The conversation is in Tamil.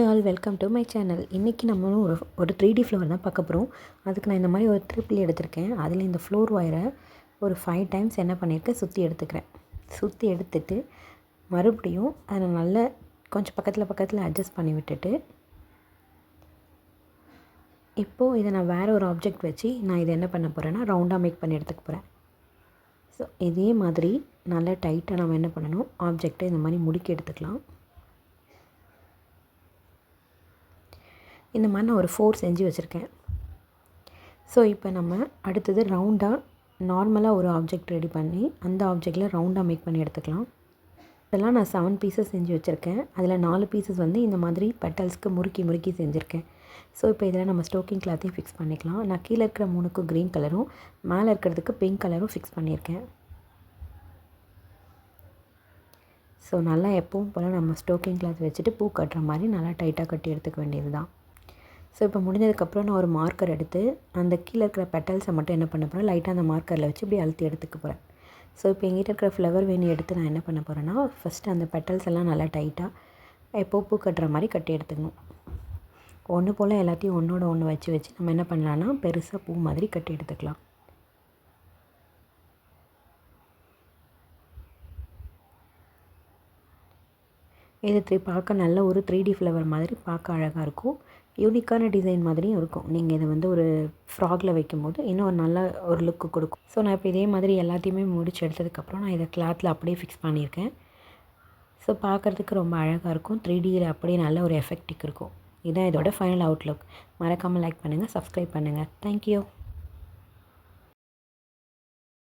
Hi all, welcome to my channel. இன்றைக்கி நம்ம ஒரு 3D ஃப்ளோர் தான் பார்க்க போகிறோம். அதுக்கு நான் இந்த மாதிரி ஒரு ட்ரிப்பிள் எடுத்திருக்கேன். அதில் இந்த ஃப்ளோர் ஒயரை ஒரு 5 டைம்ஸ் என்ன பண்ணியிருக்கேன், சுற்றி எடுத்துக்கிறேன். சுற்றி எடுத்துட்டு மறுபடியும் அதை நல்லா கொஞ்சம் பக்கத்தில் அட்ஜஸ்ட் பண்ணி விட்டுட்டு, இப்போது இதை நான் வேறு ஒரு ஆப்ஜெக்ட் வச்சு நான் இதை என்ன பண்ண போகிறேன்னா ரவுண்டாக மேக் பண்ணி எடுத்துக்க போகிறேன். ஸோ இதே மாதிரி நல்லா டைட்டாக நம்ம என்ன பண்ணணும், ஆப்ஜெக்டை இந்த மாதிரி முடுக்கி எடுத்துக்கலாம். இந்த மாதிரி நான் ஒரு 4 செஞ்சு வச்சுருக்கேன். ஸோ இப்போ நம்ம அடுத்தது ரவுண்டாக நார்மலாக ஒரு ஆப்ஜெக்ட் ரெடி பண்ணி அந்த ஆப்ஜெக்டில் ரவுண்டாக மேக் பண்ணி எடுத்துக்கலாம். இதெல்லாம் நான் 7 பீசஸ் செஞ்சு வச்சுருக்கேன். அதில் 4 பீசஸ் வந்து இந்த மாதிரி பெட்டல்ஸ்க்கு முறுக்கி செஞ்சுருக்கேன். ஸோ இப்போ இதில் நம்ம ஸ்டோக்கிங் கிளாத்தையும் ஃபிக்ஸ் பண்ணிக்கலாம். நான் கீழே இருக்கிற 3க்கும் க்ரீன் கலரும் மேலே இருக்கிறதுக்கு பிங்க் கலரும் ஃபிக்ஸ் பண்ணியிருக்கேன். ஸோ நல்லா எப்பவும் போல் நம்ம ஸ்டோக்கிங் கிளாத் வச்சுட்டு பூ கட்டுற மாதிரி நல்லா டைட்டாக கட்டி எடுத்துக்க வேண்டியது தான். ஸோ இப்போ முடிஞ்சதுக்கப்புறம் நான் ஒரு மார்க்கர் எடுத்து அந்த கீழே இருக்கிற பெட்டல்ஸை மட்டும் என்ன பண்ண போகிறேன், லைட்டாக அந்த மார்க்கரில் வச்சு இப்படி அழுத்தி எடுத்துக்க போகிறேன். ஸோ இப்போ எங்கிட்ட இருக்கிற ஃப்ளவர் வேணி எடுத்து நான் என்ன பண்ண போகிறேன்னா, ஃபஸ்ட்டு அந்த பெட்டல்ஸ் எல்லாம் நல்லா டைட்டாக எப்போ பூ கட்டுற மாதிரி கட்டி எடுத்துக்கணும். ஒன்று போல் எல்லாத்தையும் ஒன்றோட ஒன்று வச்சு நம்ம என்ன பண்ணலான்னா பெருசாக பூ மாதிரி கட்டி எடுத்துக்கலாம். இது பார்க்க நல்ல ஒரு 3D ஃப்ளவர் மாதிரி பார்க்க அழகாக இருக்கும். யூனிக்கான டிசைன் மாதிரியும் இருக்கும். நீங்கள் இதை வந்து ஒரு ஃப்ராகில் வைக்கும்போது இன்னும் ஒரு நல்ல ஒரு லுக்கு கொடுக்கும். ஸோ நான் இப்போ இதே மாதிரி எல்லாத்தையுமே முடிச்சு எடுத்ததுக்கப்புறம் நான் இதை கிளாத்தில் அப்படியே ஃபிக்ஸ் பண்ணியிருக்கேன். ஸோ பார்க்குறதுக்கு ரொம்ப அழகாக இருக்கும். 3Dயில் அப்படியே நல்ல ஒரு எஃபெக்டிக் இருக்கும். இதுதான் இதோட ஃபைனல் அவுட்லுக். மறக்காமல் லைக் பண்ணுங்கள், சப்ஸ்கிரைப் பண்ணுங்கள். தேங்க்யூ.